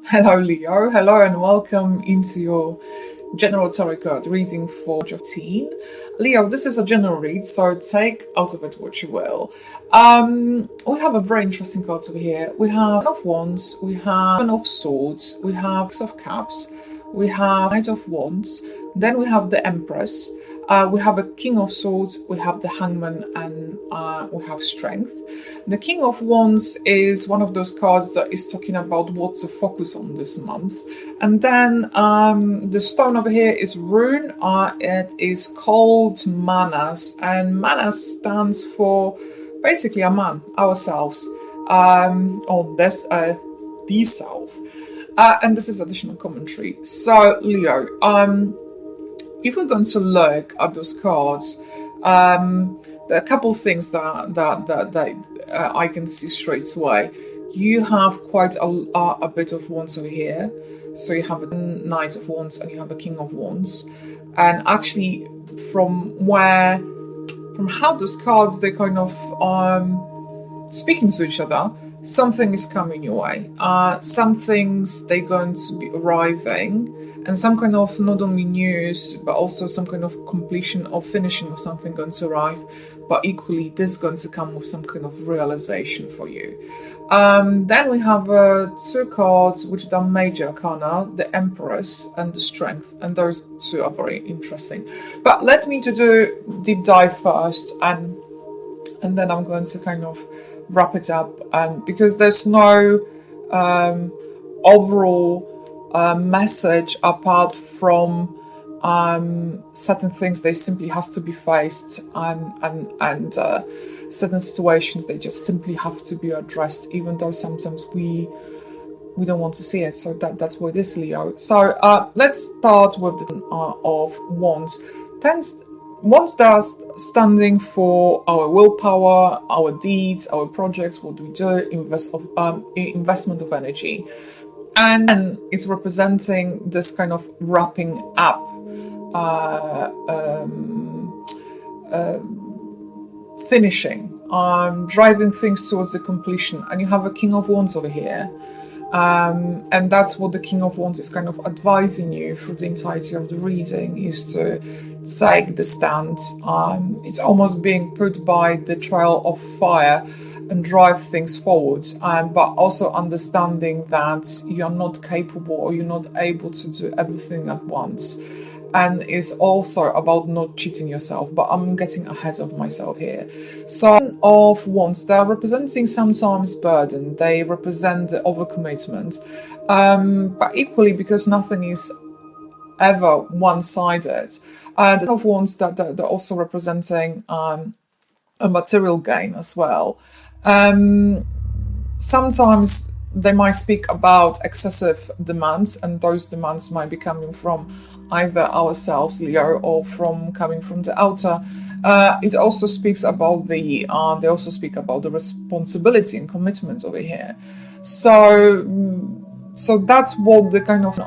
Hello, Leo. Hello, and welcome into your general tarot card reading for 15. Leo, this is a general read, so take out of it what you will. We have a very interesting cards over here. We have Ten of Wands, we have Ten of Swords, we have Six of Cups, we have Knight of Wands, then we have the Empress. We have a King of Swords, we have the Hangman, and we have Strength. The King of Wands is one of those cards that is talking about what to focus on this month. And then the stone over here is Rune. It is called Manas, and Manas stands for basically a man, ourselves, or the self. And this is additional commentary. So, Leo, if we're going to look at those cards, there are a couple of things that I can see straight away. You have quite a bit of wands over here. So you have a Knight of Wands and you have a King of Wands. And actually, from how those cards, they're kind of speaking to each other, something is coming your way. Some things they're going to be arriving, and some kind of not only news, but also some kind of completion or finishing of something going to arrive. But equally, this is going to come with some kind of realization for you. Then we have two cards, which are major arcana, the Empress and the Strength, and those two are very interesting. But let me to do deep dive first, and then I'm going to kind of wrap it up, because there's no overall message apart from certain things they simply has to be faced, and certain situations they just simply have to be addressed, even though sometimes we don't want to see it. So that's what it is, Leo. So let's start with the of Wands. Wands does standing for our willpower, our deeds, our projects, what we do, investment of energy. And then it's representing this kind of wrapping up, finishing, driving things towards the completion. And you have a King of Wands over here. And that's what the King of Wands is kind of advising you through the entirety of the reading, is to take the stand. It's almost being put by the trial of fire and drive things forward, but also understanding that you're not capable or you're not able to do everything at once. And it's also about not cheating yourself, but I'm getting ahead of myself here. So of Wands, they're representing sometimes burden, they represent the overcommitment, but equally, because nothing is ever one-sided, the of Wands that they're also representing a material gain as well. Sometimes they might speak about excessive demands, and those demands might be coming from either ourselves, Leo, or coming from the outer. It also speaks about they also speak about the responsibility and commitment over here. So that's what the kind of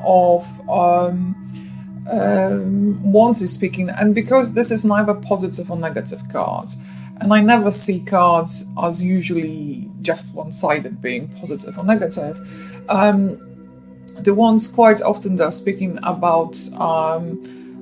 Wands is speaking. And because this is neither positive or negative cards, and I never see cards as usually just one-sided, being positive or negative. The ones quite often they're speaking about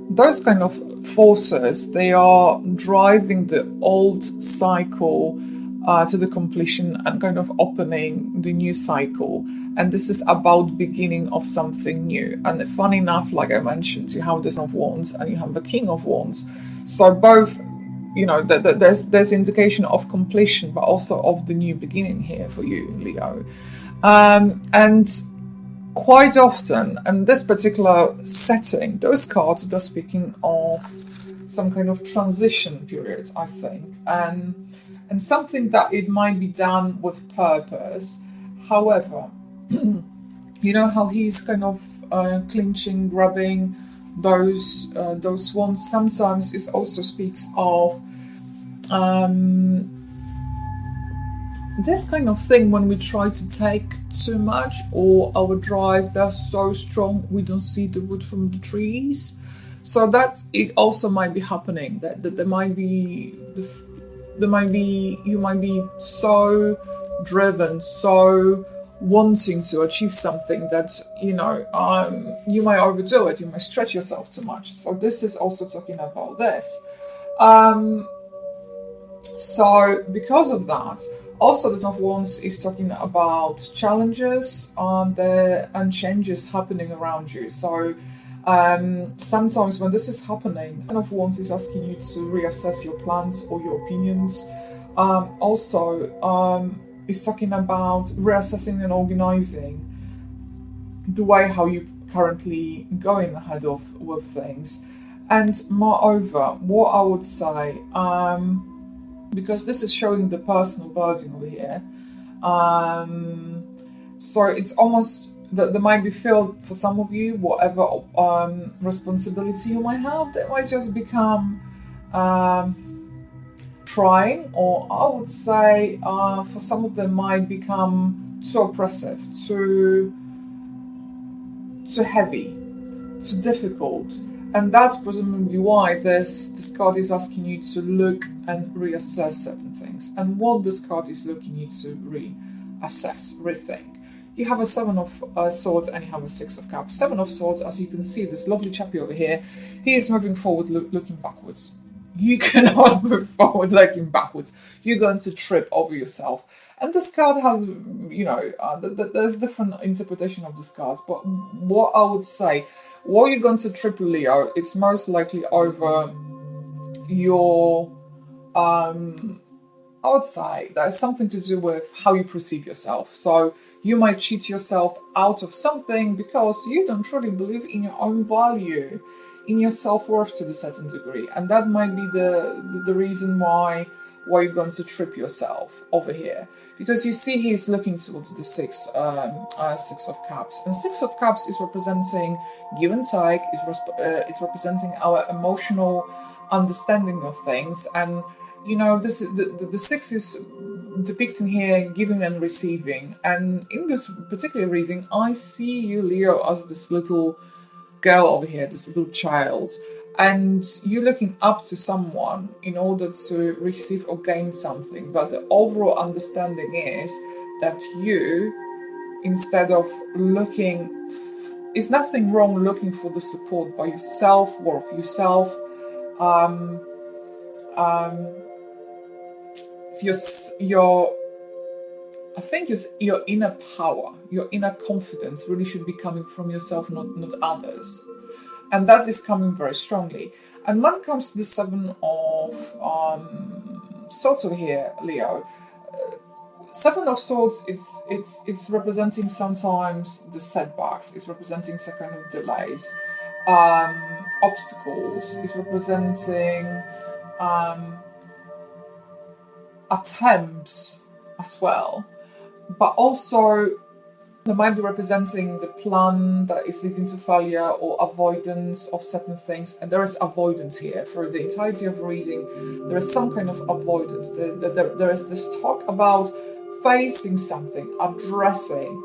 those kind of forces. They are driving the old cycle to the completion and kind of opening the new cycle. And this is about beginning of something new. And funny enough, like I mentioned, you have the Ten of Wands and you have the King of Wands. So both, there's indication of completion, but also of the new beginning here for you, Leo. And quite often, in this particular setting, those cards are speaking of some kind of transition period, I think, and something that it might be done with purpose. However, you know how he's kind of clinching, grabbing those wands. Sometimes it also speaks of this kind of thing when we try to take too much, or our drive that's so strong we don't see the wood from the trees. So that it also might be happening, that there might be you might be so driven, so wanting to achieve something that, you might overdo it, you might stretch yourself too much. So this is also talking about this. So because of that, also the Ten of Wands is talking about challenges and changes happening around you. So sometimes when this is happening, Ten of Wands is asking you to reassess your plans or your opinions. It's talking about reassessing and organizing the way how you currently going ahead with things. And moreover, what I would say, because this is showing the personal burden over here, so it's almost that there might be feel for some of you, whatever responsibility you might have, that might just become trying, or I would say for some of them might become too oppressive, too heavy, too difficult. And that's presumably why this card is asking you to look and reassess certain things. And what this card is looking you to reassess, rethink. You have a Seven of Swords and you have a Six of Cups. Seven of Swords, as you can see, this lovely chappie over here, he is moving forward, looking backwards. You cannot move forward looking backwards. You're going to trip over yourself. And this card has, there's different interpretation of this card. But what I would say, what you're going to trip, Leo, it's most likely over your, I would say that has something to do with how you perceive yourself. So you might cheat yourself out of something because you don't truly believe in your own value, in your self-worth to a certain degree. And that might be the reason why you're going to trip yourself over here. Because you see he's looking towards the Six of Cups. And Six of Cups is representing give and take, it's representing our emotional understanding of things. And, this the Six is depicting here giving and receiving. And in this particular reading, I see you, Leo, as this little girl over here, this little child, and you're looking up to someone in order to receive or gain something. But the overall understanding is that you, instead of looking, is nothing wrong looking for the support by your self-worth, your inner power, your inner confidence really should be coming from yourself, not others. And that is coming very strongly. And when it comes to the Seven of Swords over here, Leo, Seven of Swords, it's representing sometimes the setbacks, it's representing some kind of delays, obstacles, it's representing attempts as well. But also, they might be representing the plan that is leading to failure or avoidance of certain things. And there is avoidance here. For the entirety of reading, there is some kind of avoidance. There is this talk about facing something, addressing,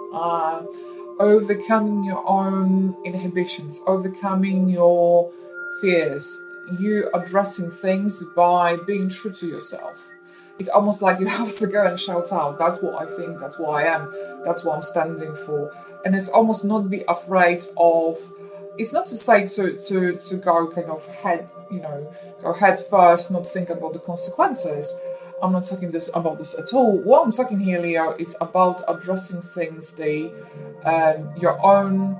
overcoming your own inhibitions, overcoming your fears. You addressing things by being true to yourself. It's almost like you have to go and shout out, that's what I think, that's what I am, that's what I'm standing for. And it's almost not be afraid of, it's not to say to go kind of go head first, not think about the consequences. I'm not talking about this at all. What I'm talking here, Leo, is about addressing things, your own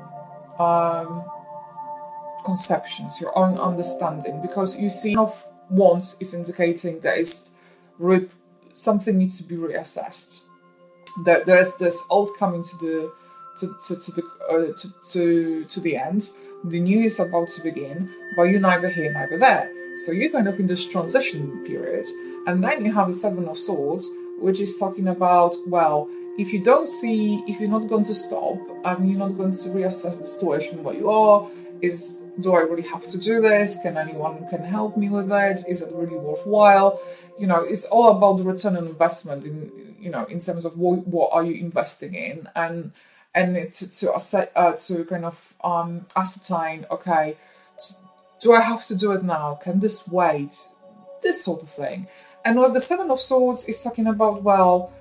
conceptions, your own understanding. Because you see, of Wands is indicating that is something needs to be reassessed. There's this old coming to the end. The new is about to begin, but you're neither here, neither there. So you're kind of in this transition period. And then you have the Seven of Swords, which is talking about, well, if you're not going to stop and you're not going to reassess the situation where you are, do I really have to do this? Can anyone help me with it? Is it really worthwhile? It's all about the return on investment in terms of what are you investing in, and it's to kind of ascertain, okay, do I have to do it now? Can this wait? This sort of thing. And what the Seven of Swords is talking about, well,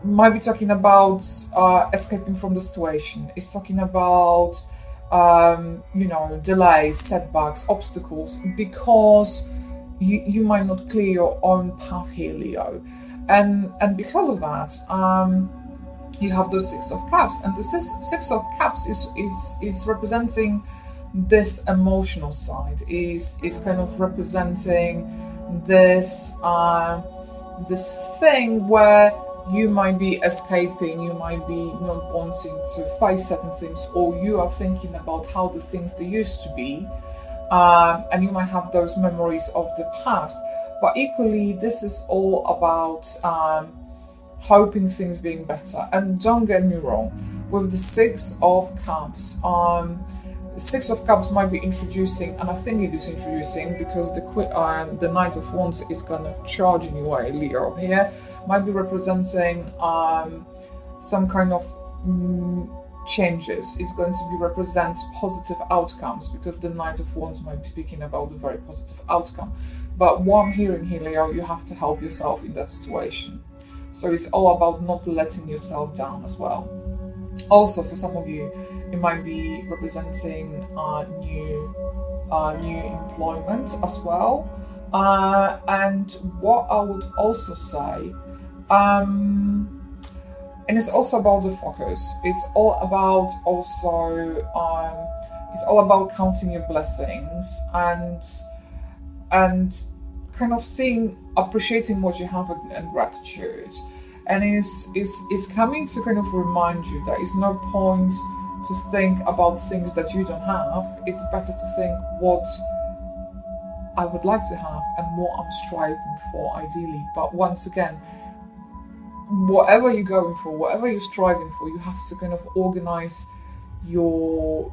might be talking about escaping from the situation. It's talking about delays, setbacks, obstacles, because you might not clear your own path here, Leo, and because of that, you have those Six of Cups, and the Six of Cups is representing this emotional side, is kind of representing this this thing where you might be escaping, you might be not wanting to face certain things, or you are thinking about how the things they used to be, and you might have those memories of the past. But equally, this is all about hoping things being better. And don't get me wrong, with the Six of Cups, Six of Cups might be introducing, and I think it is introducing, because the Knight of Wands is kind of charging you away, Leo, here, might be representing some kind of changes. It's going to be represent positive outcomes, because the Knight of Wands might be speaking about a very positive outcome. But what I'm hearing here, Leo, you have to help yourself in that situation. So it's all about not letting yourself down as well. Also, for some of you, it might be representing new employment as well. And what I would also say, and it's also about the focus. It's all about it's all about counting your blessings and kind of appreciating what you have and gratitude. And is coming to kind of remind you that it's no point to think about things that you don't have. It's better to think what I would like to have and what I'm striving for, ideally. But once again, whatever you're going for, whatever you're striving for, you have to kind of organize you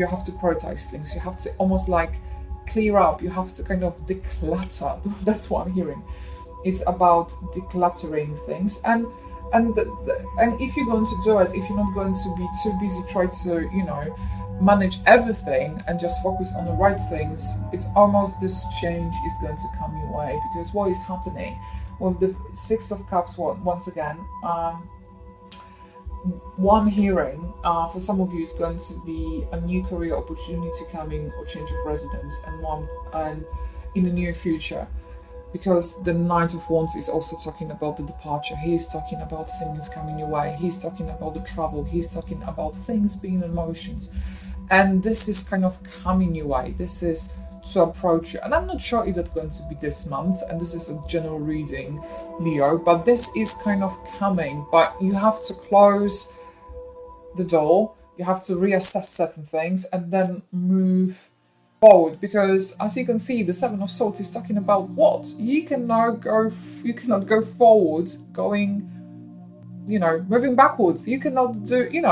have to prioritize things. You have to almost like clear up. You have to kind of declutter. That's what I'm hearing. It's about decluttering things, and if you're going to do it, if you're not going to be too busy trying to manage everything and just focus on the right things, it's almost this change is going to come your way. Because what is happening with the Six of Cups, once again, what I'm hearing for some of you is going to be a new career opportunity coming, or change of residence, and in the near future. Because the Knight of Wands is also talking about the departure. He's talking about things coming your way. He's talking about the travel. He's talking about things being emotions. And this is kind of coming your way. This is to approach you. And I'm not sure if that's going to be this month. And this is a general reading, Leo. But this is kind of coming. But you have to close the door. You have to reassess certain things and then move forward, because as you can see, the Seven of Swords is talking about what you cannot go forward, moving backwards. You cannot do, you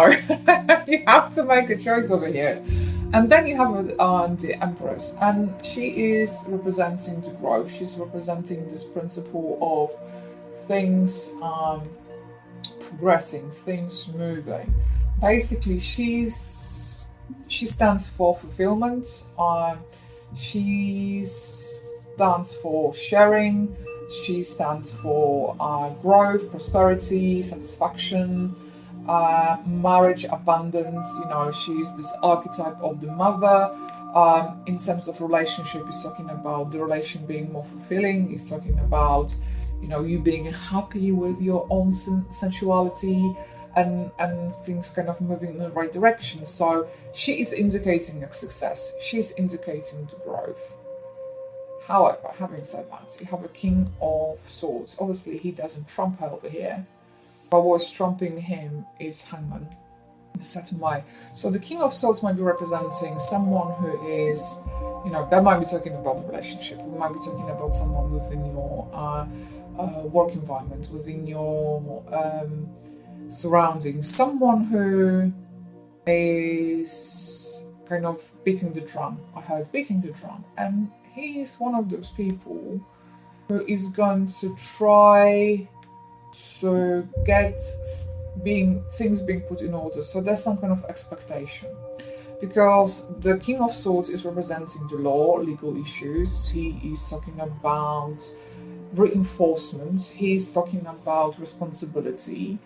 have to make a choice over here. And then you have the Empress, and she is representing the growth. She's representing this principle of things progressing, things moving. Basically, she stands for fulfillment. She stands for sharing. She stands for growth, prosperity, satisfaction, marriage, abundance. She's this archetype of the mother. In terms of relationship, he's talking about the relation being more fulfilling. He's talking about, you being happy with your own sensuality. And things kind of moving in the right direction. So she is indicating a success. She's indicating the growth. However, having said that, you have a King of Swords. Obviously, he doesn't trump her over here. But what's trumping him is Hangman in a certain way. So the King of Swords might be representing someone who is, that might be talking about a relationship. We might be talking about someone within your work environment, within your surroundings, someone who is kind of beating the drum. I heard beating the drum, and he is one of those people who is going to try to get things being put in order. So there's some kind of expectation, because the King of Swords is representing the law, legal issues. He is talking about reinforcement. He's talking about responsibility,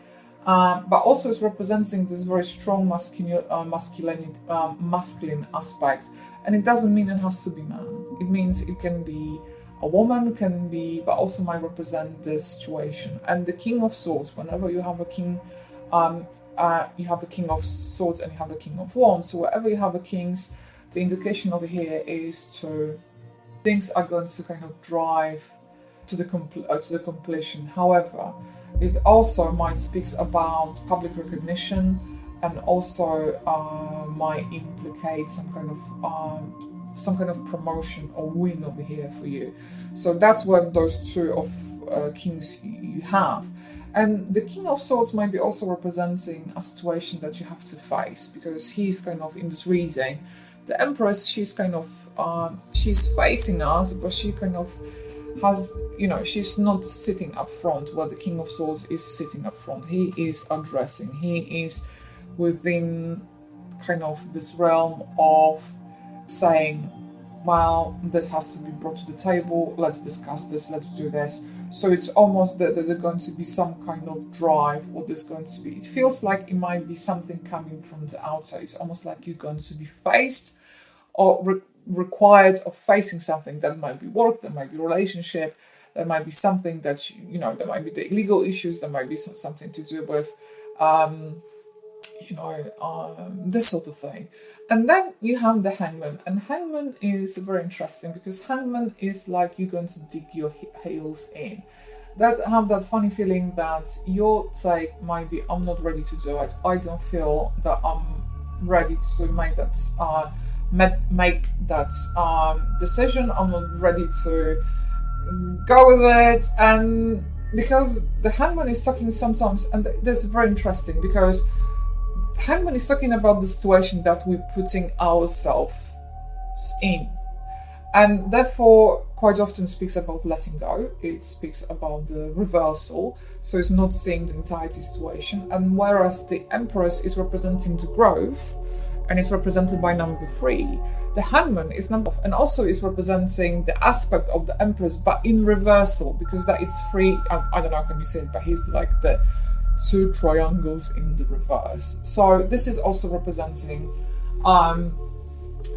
but also is representing this very strong masculine aspect. And it doesn't mean it has to be man. It means it can be a woman, can be, but also might represent this situation. And the King of Swords, whenever you have a king, you have a King of Swords and you have a King of Wands. So wherever you have a kings, the indication over here is to things are going to kind of drive to the completion. However, it also might speaks about public recognition, and also might implicate some kind of promotion or win over here for you. So that's where those two of kings you have. And the King of Swords might be also representing a situation that you have to face, because he's kind of in this reading. The Empress, she's kind of she's facing us, but she kind of has, she's not sitting up front where the King of Swords is sitting up front. He is addressing, he is within kind of this realm of saying, well, this has to be brought to the table, let's discuss this, let's do this. So it's almost that there's going to be some kind of drive, or there's going to be, it feels like it might be something coming from the outside. It's almost like you're going to be faced or required of facing something. That might be work, that might be relationship, that might be something that, there might be the legal issues, there might be something to do with, this sort of thing. And then you have the Hangman, and Hangman is very interesting, because Hangman is like you're going to dig your heels in. That have that funny feeling that your take might be, I'm not ready to do it. I don't feel that I'm ready to make that decision. I'm not ready to go with it. And because the Hangman is talking sometimes, and this is very interesting, because Hangman is talking about the situation that we're putting ourselves in, and therefore quite often speaks about letting go. It speaks about the reversal, so it's not seeing the entire situation. And whereas the Empress is representing the growth, and it's represented by number 3, the Hangman is number, and also is representing the aspect of the Empress, but in reversal, because that it's 3. I don't know how can you say it, but he's like the 2 triangles in the reverse. So this is also representing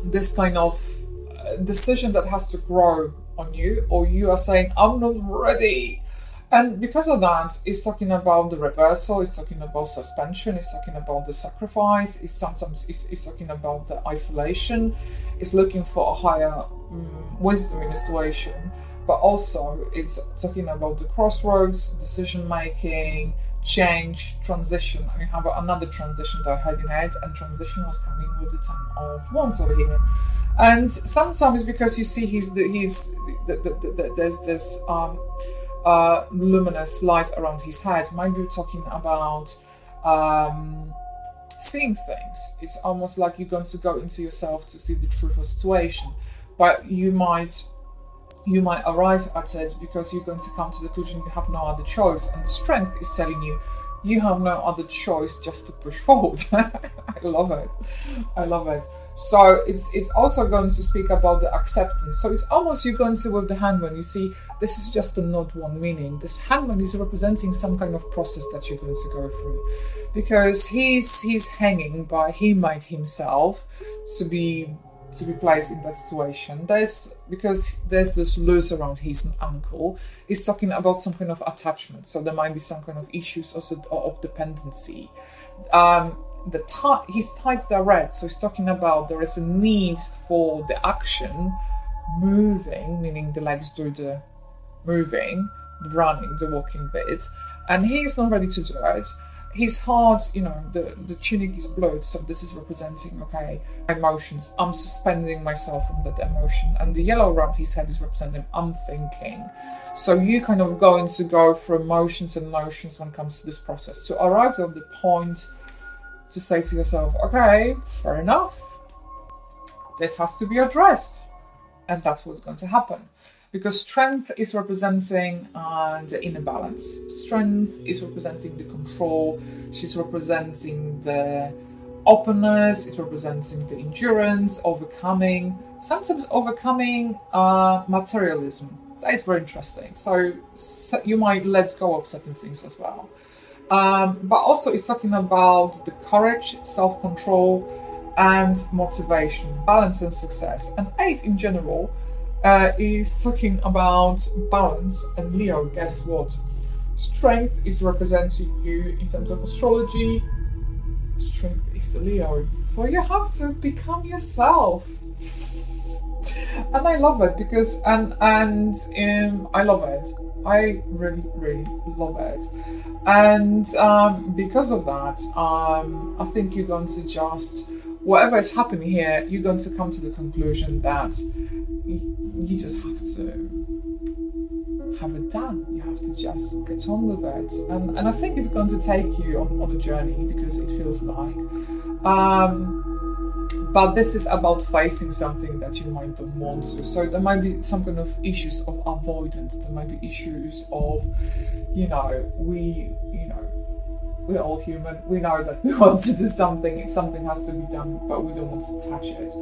this kind of decision that has to grow on you, or you are saying, I'm not ready. And because of that, it's talking about the reversal, it's talking about suspension, it's talking about the sacrifice, it's talking about the isolation, it's looking for a higher wisdom in the situation, but also it's talking about the crossroads, decision making, change, transition. And you have another transition that I had in head, and transition was coming with the 10 of Wands over here. And sometimes because you see there's this luminous light around his head, might be talking about seeing things. It's almost like you're going to go into yourself to see the truth of the situation, but you might arrive at it because you're going to come to the conclusion you have no other choice, and the strength is telling you you have no other choice just to push forward. I love it. So it's also going to speak about the acceptance. So it's almost you're going to with the Hangman. You see, this is just a not one meaning. This Hangman is representing some kind of process that you're going to go through, because he's hanging, but he might himself to be placed in that situation. Because there's this loose around his ankle, is talking about some kind of attachment. So there might be some kind of issues also of dependency. His tights are red, so he's talking about there is a need for the action, moving, meaning the legs do the moving, the running, the walking bit, and he's not ready to do it. His heart, the tunic is blurred, so this is representing, okay, emotions. I'm suspending myself from that emotion. And the yellow around his head is representing, I'm thinking. So you kind of going to go through emotions and motions when it comes to this process, to arrive at the point to say to yourself, okay, fair enough, this has to be addressed. And that's what's going to happen. Because strength is representing the inner balance. Strength is representing the control. She's representing the openness. It's representing the endurance, overcoming. Sometimes overcoming materialism. That is very interesting. So you might let go of certain things as well. But also it's talking about the courage, self-control, and motivation, balance and success. And 8 in general is talking about balance. And Leo, guess what? Strength is representing you in terms of astrology. Strength is the Leo. So you have to become yourself. And I love it because I love it. I really, really love it. And because of that, I think you're going to just, whatever is happening here, you're going to come to the conclusion that you just have to have it done. You have to just get on with it. And I think it's going to take you on a journey, because it feels like. But this is about facing something that you might don't want to. So there might be some kind of issues of avoidance. There might be issues of, we're all human. We know that we want to do something. Something has to be done, but we don't want to touch it.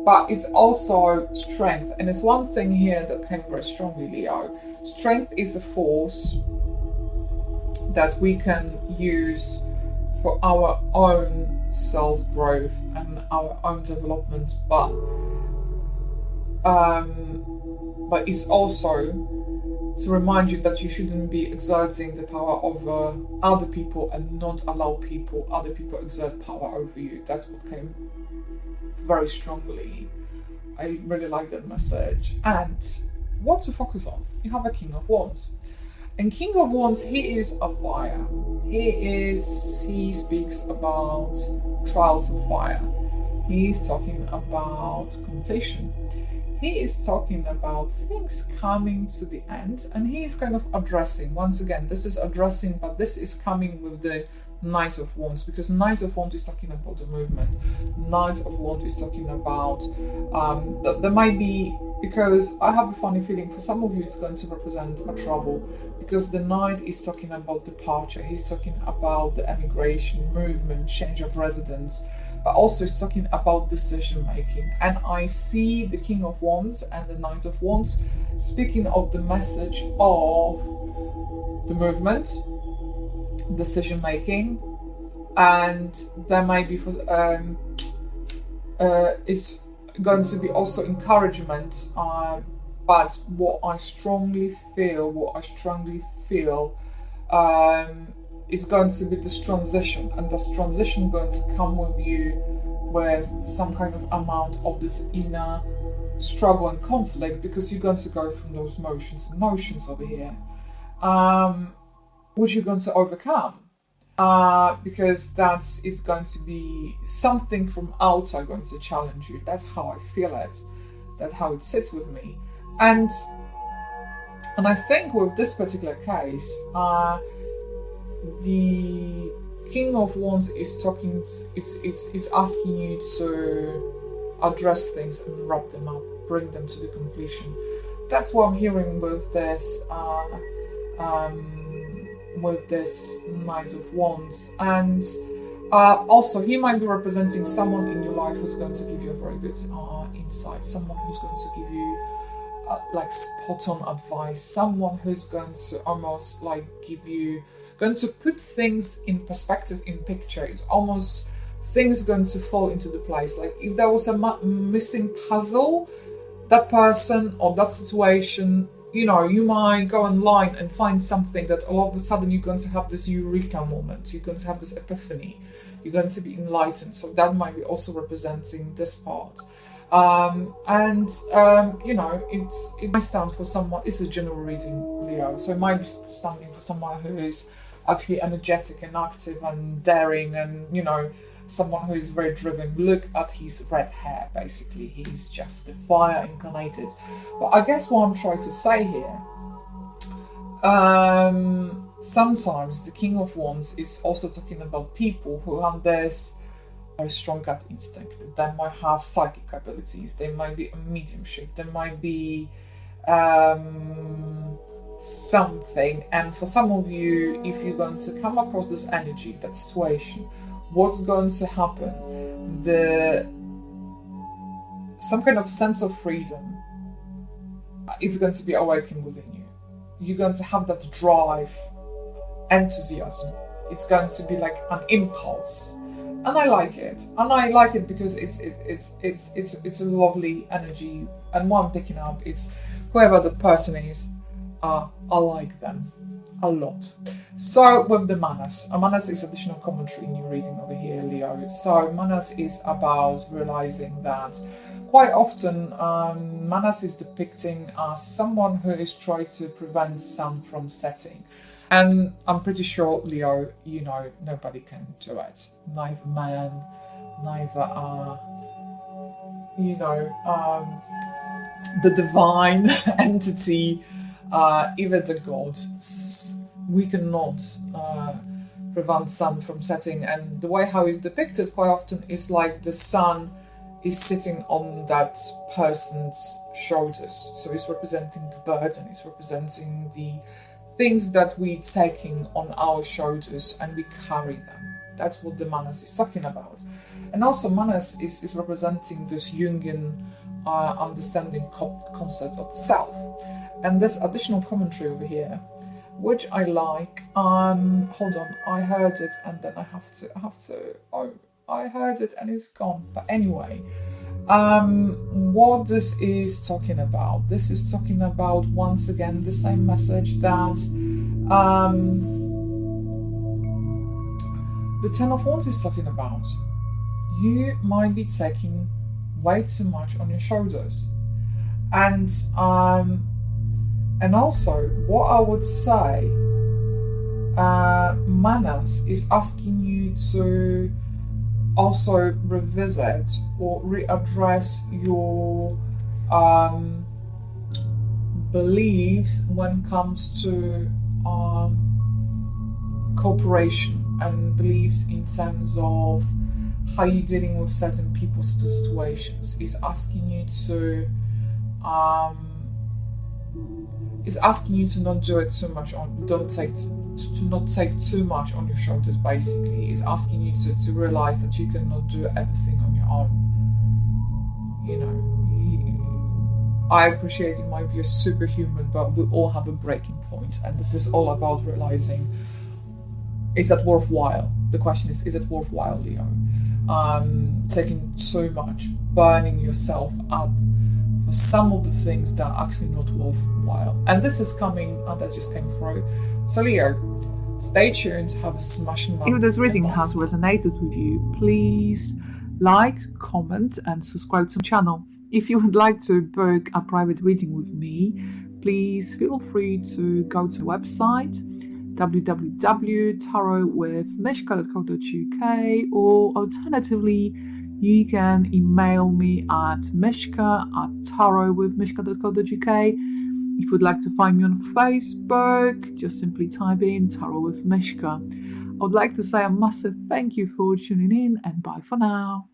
But it's also strength. And it's one thing here that came very strongly, Leo. Strength is a force that we can use for our own self-growth and our own development, but it's also to remind you that you shouldn't be exerting the power over other people and not allow other people exert power over you. That's what came very strongly. I really like that message. And what to focus on? You have a King of Wands. And King of Wands, he is a fire. He speaks about trials of fire. He is talking about completion. He is talking about things coming to the end, and he is kind of addressing, once again, this is addressing, but this is coming with the Knight of Wands, because Knight of Wands is talking about the movement. Knight of Wands is talking about there might be, because I have a funny feeling for some of you it's going to represent a travel, because the Knight is talking about departure. He's talking about the emigration, movement, change of residence, but also he's talking about decision making. And I see the King of Wands and the Knight of Wands speaking of the message of the movement, decision making, and there might be it's going to be also encouragement, but what I strongly feel it's going to be this transition, and this transition going to come with you with some kind of amount of this inner struggle and conflict, because you're going to go from those motions and notions over here, which you're going to overcome, because that is going to be something from outside going to challenge you. That's how I feel it. That's how it sits with me. And I think with this particular case, the King of Wands is talking. It's asking you to address things and wrap them up, bring them to the completion. That's what I'm hearing with this. With this Knight of Wands, and also he might be representing someone in your life who's going to give you a very good insight, someone who's going to give you like spot on advice, someone who's going to almost like going to put things in perspective, in picture. It's almost things going to fall into the place. Like if there was a missing puzzle, that person or that situation, you might go online and find something that all of a sudden you're going to have this eureka moment. You're going to have this epiphany. You're going to be enlightened. So that might be also representing this part. It might stand for someone. It's a general reading, Leo. So it might be standing for someone who is actually energetic and active and daring, and someone who is very driven. Look at his red hair, basically. He's just the fire incarnated. But I guess what I'm trying to say here, sometimes the King of Wands is also talking about people who have this very strong gut instinct. They might have psychic abilities. They might be a mediumship. There might be something. And for some of you, if you're going to come across this energy, that situation, what's going to happen? Some kind of sense of freedom it's going to be awakened within you. You're going to have that drive, enthusiasm. It's going to be like an impulse, and I like it. And I like it because it's a lovely energy. And what I'm picking up, it's whoever the person is, I like them a lot. So with the Manas, Manas is additional commentary in your reading over here, Leo. So Manas is about realizing that quite often Manas is depicting as someone who is trying to prevent sun from setting. And I'm pretty sure, Leo, you know, nobody can do it. Neither man, neither the divine entity, even the god. We cannot prevent sun from setting. And the way how it's depicted quite often is like the sun is sitting on that person's shoulders. So it's representing the burden, it's representing the things that we're taking on our shoulders and we carry them. That's what the Manas is talking about. And also Manas is representing this Jungian understanding concept of self. And this additional commentary over here, which I like, hold on, I heard it and then I heard it and it's gone. But anyway, what this is talking about? This is talking about, once again, the same message that the Ten of Wands is talking about. You might be taking way too much on your shoulders. And also, what I would say, Manas is asking you to also revisit or readdress your beliefs when it comes to cooperation and beliefs in terms of how you're dealing with certain people's situations. It's asking you to not do it too much on, to not take too much on your shoulders, basically. It's asking you to realize that you cannot do everything on your own. You know, I appreciate you might be a superhuman, but we all have a breaking point, and this is all about realizing, is that worthwhile? The question is it worthwhile, Leo? Taking too much, burning yourself up for some of the things that are actually not worthwhile. And this is coming, that just came through. So Leo, stay tuned, have a smashing month. If this reading has resonated with you, please like, comment and subscribe to the channel. If you would like to book a private reading with me, please feel free to go to the website www.tarotwithmishka.co.uk, or alternatively you can email me at mishka@tarotwithmishka.co.uk. If you would like to find me on Facebook, just simply type in Tarot with Mishka. I would like to say a massive thank you for tuning in, and bye for now.